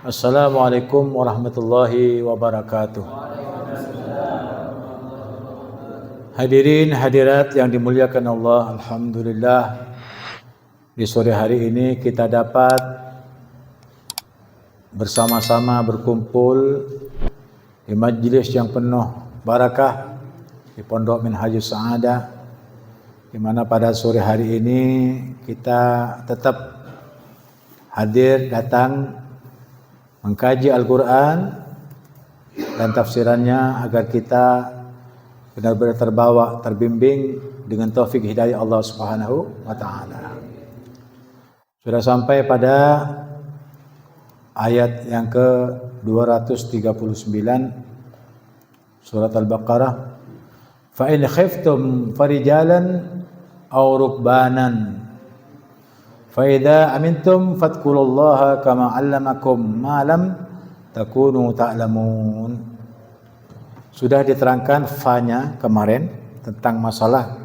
Assalamualaikum warahmatullahi wabarakatuh. Hadirin hadirat yang dimuliakan Allah, alhamdulillah di sore hari ini kita dapat bersama-sama berkumpul di majlis yang penuh barakah di Pondok Minhajus Sa'adah, di mana pada sore hari ini kita tetap hadir datang mengkaji Al-Quran dan tafsirannya agar kita benar-benar terbawa, terbimbing dengan taufik hidayah Allah Subhanahu wa taala. Sudah sampai pada ayat yang ke-239 surat Al-Baqarah. Fa in khiftum farijalan aw rukbanan fa idza amintum fadhkurullaha kama 'allamakum ma lam takunu ta'lamun. Sudah diterangkan fa-nya kemarin tentang masalah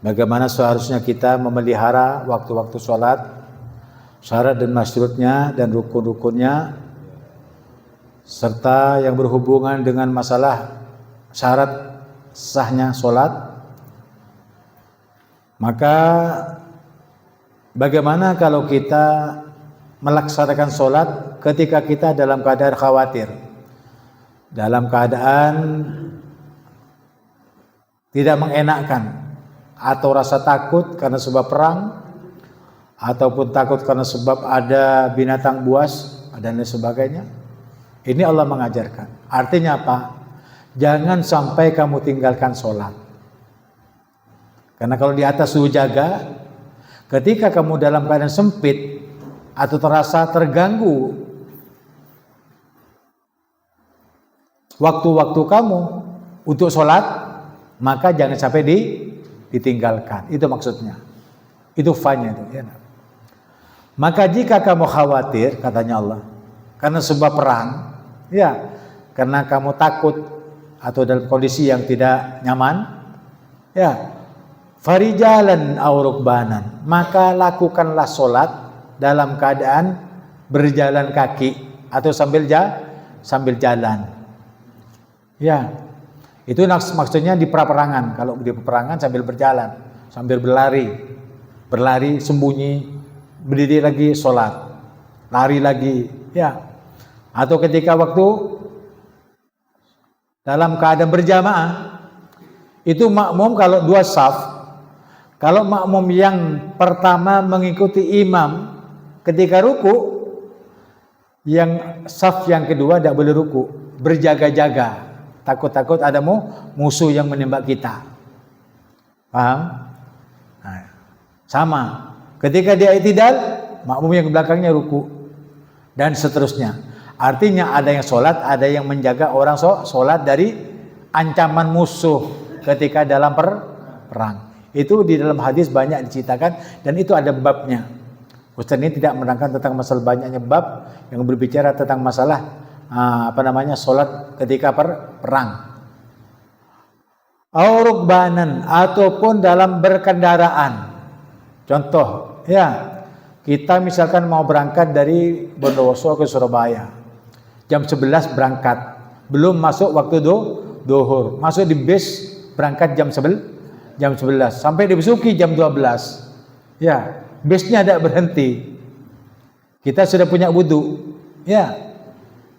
bagaimana seharusnya kita memelihara waktu-waktu sholat, syarat dan masyrutnya dan rukun-rukunnya, serta yang berhubungan dengan masalah syarat sahnya sholat. Maka bagaimana kalau kita melaksanakan sholat ketika kita dalam keadaan khawatir, dalam keadaan tidak mengenakkan, atau rasa takut karena sebab perang, ataupun takut karena sebab ada binatang buas dan lain sebagainya? Ini Allah mengajarkan. Artinya apa? Jangan sampai kamu tinggalkan sholat. Karena kalau di atas suhu jaga, ketika kamu dalam keadaan sempit atau terasa terganggu waktu-waktu kamu untuk sholat, maka jangan sampai ditinggalkan. Itu maksudnya. Itu fa-nya itu. Ya. Maka jika kamu khawatir, katanya Allah, karena sebab perang, ya, karena kamu takut atau dalam kondisi yang tidak nyaman, ya, farijalan aw rukbanan, maka lakukanlah sholat dalam keadaan berjalan kaki atau sambil jalan. Ya, itu maksudnya di peperangan. Kalau di peperangan sambil berjalan, sambil berlari sembunyi, berdiri lagi sholat, lari lagi, ya. Atau ketika waktu dalam keadaan berjamaah, itu makmum kalau dua saf. Kalau makmum yang pertama mengikuti imam ketika ruku, yang saf yang kedua tidak boleh ruku, berjaga-jaga, takut-takut ada musuh yang menembak kita. Paham? Nah, sama. Ketika dia i'tidal, makmum yang belakangnya ruku dan seterusnya. Artinya ada yang sholat, ada yang menjaga orang sholat dari ancaman musuh ketika dalam perang. Itu di dalam hadis banyak diceritakan dan itu ada babnya. Ustaz ini tidak menerangkan tentang masalah banyaknya bab yang berbicara tentang masalah sholat ketika perang. Aurukbanan ataupun dalam berkendaraan. Contoh, ya, kita misalkan mau berangkat dari Bondowoso ke Surabaya, jam 11 berangkat, belum masuk waktu duhur, masuk di bis berangkat jam 11 sampai di Besuki jam 12. Ya, bisnya tidak berhenti. Kita sudah punya wudu. Ya.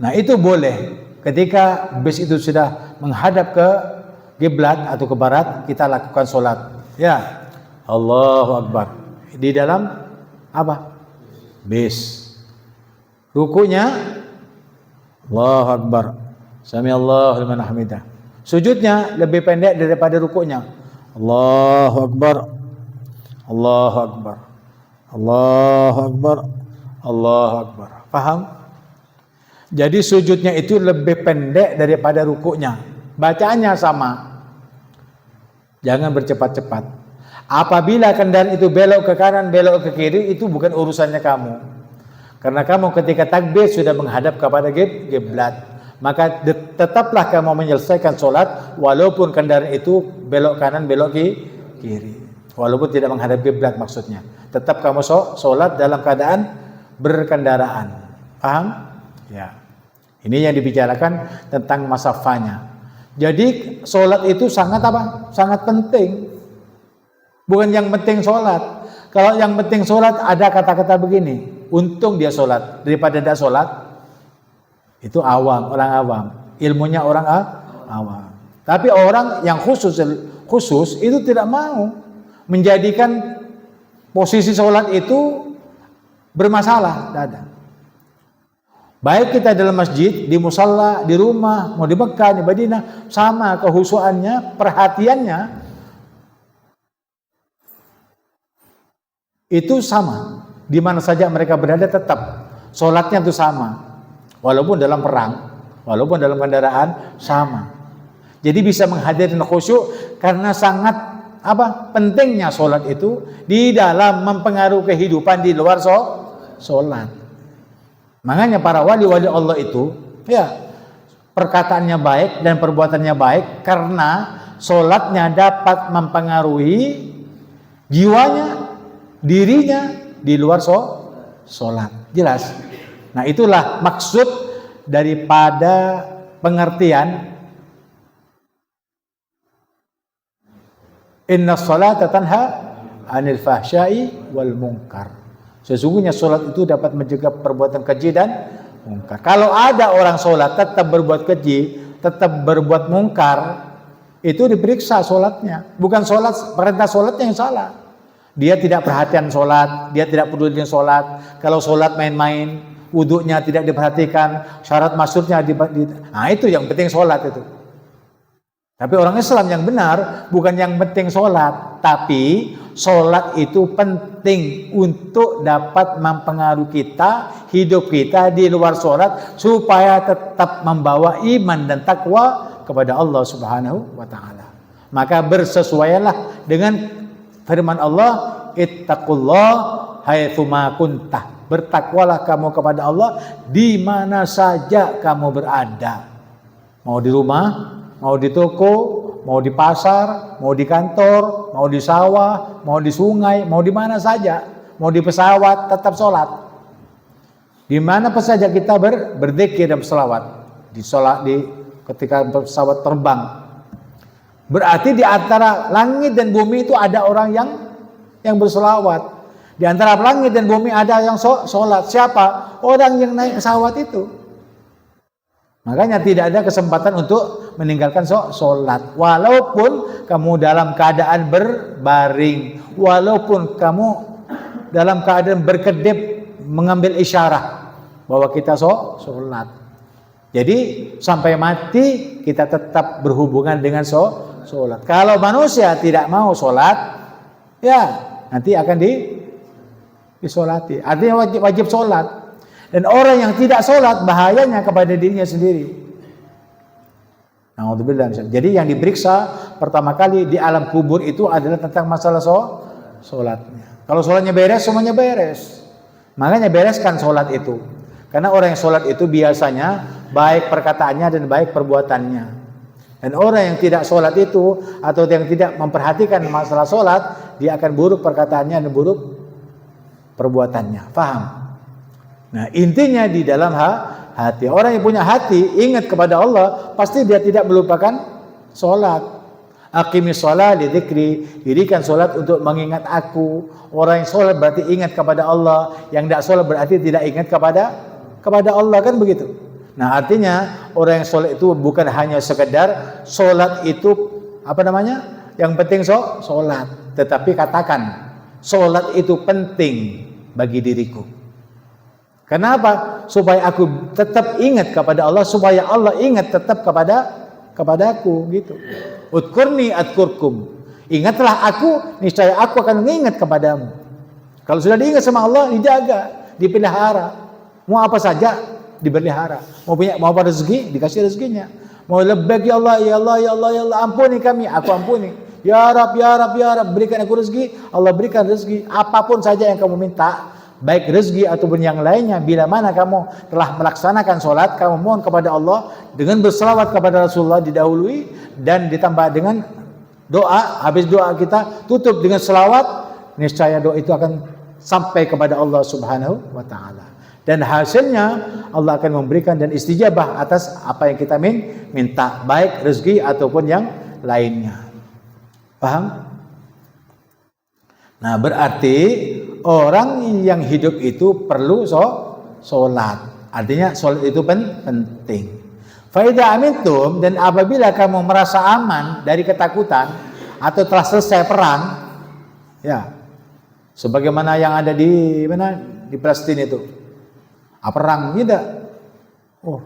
Nah, itu boleh. Ketika bis itu sudah menghadap ke kiblat atau ke barat, kita lakukan sholat. Ya. Allahu Akbar. Di dalam apa? Bis. Rukunya Allahu Akbar. Sami Allahu liman hamidah. Sujudnya lebih pendek daripada rukunya. Allahu Akbar. Allahu Akbar. Allahu Akbar. Allahu Akbar. Paham? Jadi sujudnya itu lebih pendek daripada rukunya. Bacaannya sama. Jangan bercepat-cepat. Apabila kendaraan itu belok ke kanan, belok ke kiri, itu bukan urusannya kamu. Karena kamu ketika takbir sudah menghadap kepada kiblat. Maka tetaplah kamu menyelesaikan sholat walaupun kendaraan itu belok kanan, belok kiri. Walaupun tidak menghadap kiblat maksudnya. Tetap kamu sholat dalam keadaan berkendaraan. Paham? Ya. Ini yang dibicarakan tentang masa fana. Jadi sholat itu sangat apa? Sangat penting. Bukan yang penting sholat. Kalau yang penting sholat ada kata-kata begini, untung dia sholat daripada tidak sholat. Itu awam, orang awam. Ilmunya orang awam. Tapi orang yang khusus itu tidak mau menjadikan posisi sholat itu bermasalah. Tidak ada. Baik kita dalam masjid, di musalla, di rumah, mau di Mekah, di Madinah, sama kehusuannya, perhatiannya itu sama. Di mana saja mereka berada tetap sholatnya itu sama. Walaupun dalam perang, walaupun dalam kendaraan sama. Jadi bisa menghadirkan khusyuk karena sangat pentingnya sholat itu di dalam mempengaruhi kehidupan di luar sholat. Makanya para wali-wali Allah itu perkataannya baik dan perbuatannya baik karena sholatnya dapat mempengaruhi jiwanya, dirinya di luar sholat. Jelas. Nah, itulah maksud daripada pengertian inna sholata tanha anil fahsyai wal munkar. Sesungguhnya sholat itu dapat mencegah perbuatan keji dan mungkar. Kalau ada orang sholat tetap berbuat keji, tetap berbuat mungkar, itu diperiksa sholatnya. Bukan sholat, perintah sholatnya yang salah. Dia tidak perhatian sholat, dia tidak peduli dengan sholat. Kalau sholat main-main, wudhunya tidak diperhatikan, syarat masuknya nah itu yang penting sholat itu. Tapi orang Islam yang benar bukan yang penting sholat, tapi sholat itu penting untuk dapat mempengaruhi kita, hidup kita di luar sholat supaya tetap membawa iman dan takwa kepada Allah Subhanahu wa Ta'ala. Maka bersesuaianlah dengan firman Allah, ittaqullah haitsuma kuntah. Bertakwalah kamu kepada Allah di mana saja kamu berada. Mau di rumah, mau di toko, mau di pasar, mau di kantor, mau di sawah, mau di sungai, mau di mana saja, mau di pesawat, tetap sholat. Di mana saja kita berzikir dan berselawat, ketika pesawat terbang. Berarti di antara langit dan bumi itu ada orang yang berselawat. Di antara langit dan bumi ada yang sholat. Siapa? Orang yang naik pesawat itu. Makanya tidak ada kesempatan untuk meninggalkan sholat. Walaupun kamu dalam keadaan berbaring, walaupun kamu dalam keadaan berkedip mengambil isyarat bahwa kita sholat. Jadi sampai mati kita tetap berhubungan dengan sholat. Kalau manusia tidak mau sholat, ya nanti akan disolati. Artinya wajib sholat. Dan orang yang tidak sholat bahayanya kepada dirinya sendiri. Na'udzubillah. Jadi yang diperiksa pertama kali di alam kubur itu adalah tentang masalah sholatnya. Kalau sholatnya beres, semuanya beres. Makanya bereskan sholat itu. Karena orang yang sholat itu biasanya baik perkataannya dan baik perbuatannya. Dan orang yang tidak sholat itu atau yang tidak memperhatikan masalah sholat, dia akan buruk perkataannya dan buruk perbuatannya. Faham? Nah, intinya di dalam hati. Orang yang punya hati ingat kepada Allah, pasti dia tidak melupakan sholat. Aqimis sholat li dzikri, dirikan sholat untuk mengingat aku. Orang yang sholat berarti ingat kepada Allah, yang tidak sholat berarti tidak ingat kepada Allah, kan begitu. Nah, artinya orang yang sholat itu bukan hanya sekedar sholat itu yang penting sholat, tetapi katakan sholat itu penting bagi diriku. Kenapa? Supaya aku tetap ingat kepada Allah, supaya Allah ingat tetap kepadaku gitu. Udkurni adkurkum. Ingatlah aku, niscaya aku akan mengingat kepadamu. Kalau sudah diingat sama Allah, dijaga, dipelihara. Mau apa saja dipelihara. Mau apa rezeki, dikasih rezekinya. Mau labbaik ya Allah, ya Allah, ya Allah, ya Allah, ampuni kami, aku ampuni. Ya Rab, ya Rab, ya Rab, berikan aku rezeki, Allah berikan rezeki. Apapun saja yang kamu minta, baik rezeki ataupun yang lainnya, bila mana kamu telah melaksanakan sholat, kamu mohon kepada Allah dengan berselawat kepada Rasulullah didahului dan ditambah dengan doa. Habis doa kita tutup dengan selawat, niscaya doa itu akan sampai kepada Allah Subhanahu wa Ta'ala. Dan hasilnya Allah akan memberikan dan istijabah atas apa yang kita minta, baik rezeki ataupun yang lainnya. Paham? Nah, berarti orang yang hidup itu perlu sholat. Artinya sholat itu penting. Faida amintum, dan apabila kamu merasa aman dari ketakutan atau telah selesai perang, ya, sebagaimana yang ada di mana, di Palestina itu, perang tidak. Oh,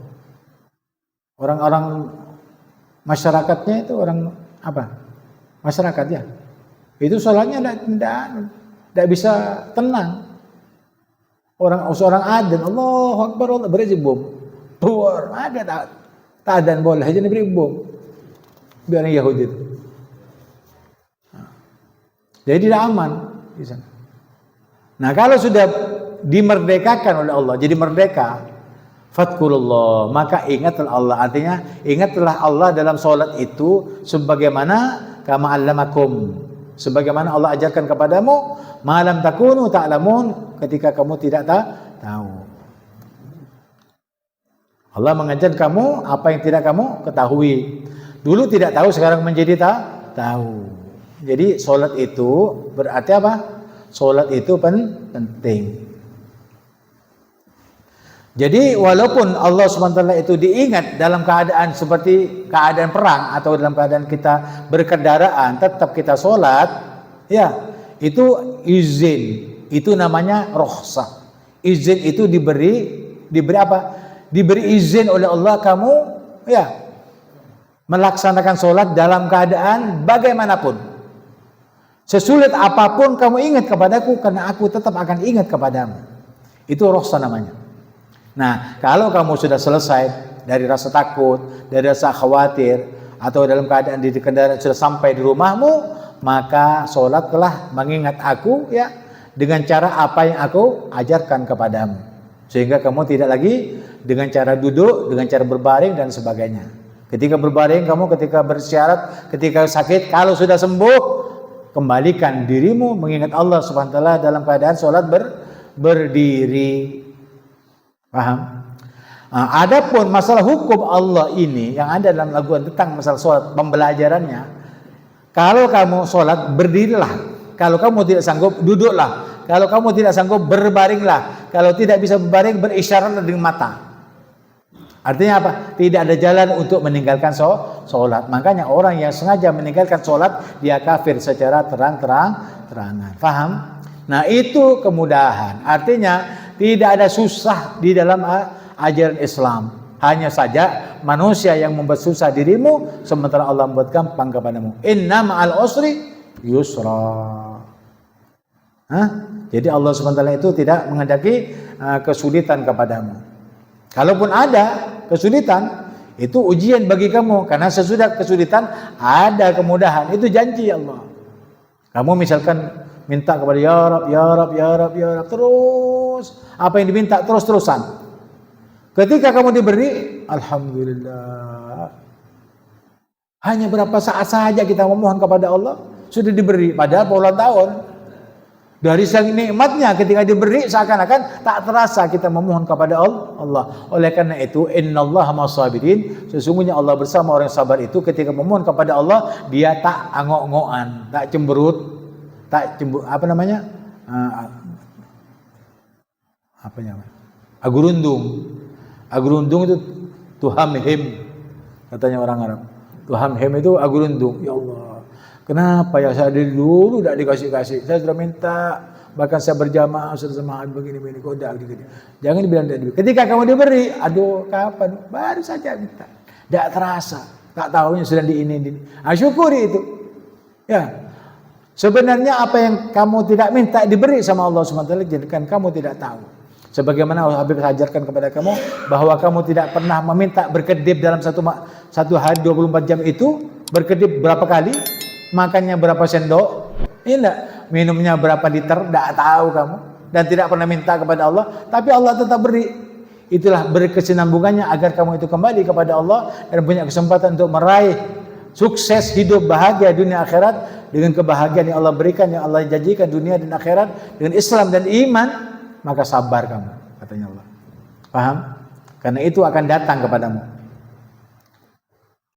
orang-orang masyarakatnya itu orang apa? Masyarakat ya. Itu sholatnya tidak bisa tenang. Seorang adzan, Allahu Akbar, Allah beri bom. Tuar, ada tak adzan boleh aja diberi bom. Biar Yahudi itu. Jadi tidak aman di sana. Nah, kalau sudah dimerdekakan oleh Allah, jadi merdeka, fadkurullah, maka ingatlah Allah. Artinya ingatlah Allah dalam sholat itu sebagaimana kama allamakum, sebagaimana Allah ajarkan kepadamu, malam takunu ta'lamun, ketika kamu tidak tahu. Allah mengajar kamu apa yang tidak kamu ketahui. Dulu tidak tahu, sekarang menjadi tahu. Jadi sholat itu berarti apa? Sholat itu penting. Jadi walaupun Allah SWT itu diingat dalam keadaan seperti keadaan perang atau dalam keadaan kita berkendaraan, tetap kita sholat, ya, itu izin, itu namanya rukhsah. Izin itu diberi apa? Diberi izin oleh Allah kamu, ya, melaksanakan sholat dalam keadaan bagaimanapun. Sesulit apapun kamu ingat kepadaku, karena aku tetap akan ingat kepadamu. Itu rukhsah namanya. Nah, kalau kamu sudah selesai dari rasa takut, dari rasa khawatir, atau dalam keadaan di kendaraan sudah sampai di rumahmu, maka sholatlah mengingat aku, ya, dengan cara apa yang aku ajarkan kepadamu, sehingga kamu tidak lagi dengan cara duduk, dengan cara berbaring dan sebagainya. Ketika berbaring kamu, ketika bersyarat, ketika sakit, kalau sudah sembuh, kembalikan dirimu mengingat Allah Subhanahu wa taala dalam keadaan sholat berdiri. Paham? Nah, adapun masalah hukum Allah ini yang ada dalam laguan tentang masalah sholat, pembelajarannya, kalau kamu sholat berdirilah, kalau kamu tidak sanggup duduklah, kalau kamu tidak sanggup berbaringlah, kalau tidak bisa berbaring berisyaratlah dengan mata. Artinya apa? Tidak ada jalan untuk meninggalkan sholat. Makanya orang yang sengaja meninggalkan sholat, dia kafir secara terang-terangan. Faham? Nah, itu kemudahan. Artinya tidak ada susah di dalam ajaran Islam. Hanya saja manusia yang membuat susah dirimu, sementara Allah membuat gampang kepadamu. Inna ma'al usri yusra. Jadi Allah SWT itu tidak menghendaki kesulitan kepadamu. Kalaupun ada kesulitan, itu ujian bagi kamu. Karena sesudah kesulitan ada kemudahan. Itu janji Allah. Kamu misalkan minta kepada ya Rab, ya Rab, ya Rab, ya Rab, terus apa yang diminta terus-terusan. Ketika kamu diberi, alhamdulillah. Hanya berapa saat saja kita memohon kepada Allah, sudah diberi. Padahal puluhan tahun. Dari sang nikmatnya ketika diberi, seakan-akan tak terasa kita memohon kepada Allah. Oleh karena itu, innallaha ma'as-sabirin, sesungguhnya Allah bersama orang yang sabar itu. Ketika memohon kepada Allah, dia tak angok-ngokan, tak cemberut, agurundung. Agurundung itu tuhamhim, katanya orang Arab. Tuhamhim itu agurundung. Ya Allah, kenapa ya saya dari dulu tidak dikasih-kasih? Saya sudah minta, bahkan saya berjamaah sudah sama begini-begini, kok tidak begini. Jangan dibilang tidak diberi. Ketika kamu diberi, aduh kapan? Baru saja minta, tidak terasa, tak tahunya sudah di ini. Syukuri itu. Ya, sebenarnya apa yang kamu tidak minta diberi sama Allah SWT, jadikan kamu tidak tahu. Sebagaimana Habib ajarkan kepada kamu bahwa kamu tidak pernah meminta berkedip dalam satu hari 24 jam itu, berkedip berapa kali, makannya berapa sendok, tidak, minumnya berapa liter, tidak tahu kamu, dan tidak pernah minta kepada Allah, tapi Allah tetap beri. Itulah berkesinambungannya agar kamu itu kembali kepada Allah dan punya kesempatan untuk meraih sukses hidup bahagia dunia akhirat dengan kebahagiaan yang Allah berikan, yang Allah janjikan dunia dan akhirat dengan Islam dan iman. Maka sabar kamu, katanya Allah. Paham? Karena itu akan datang kepadamu.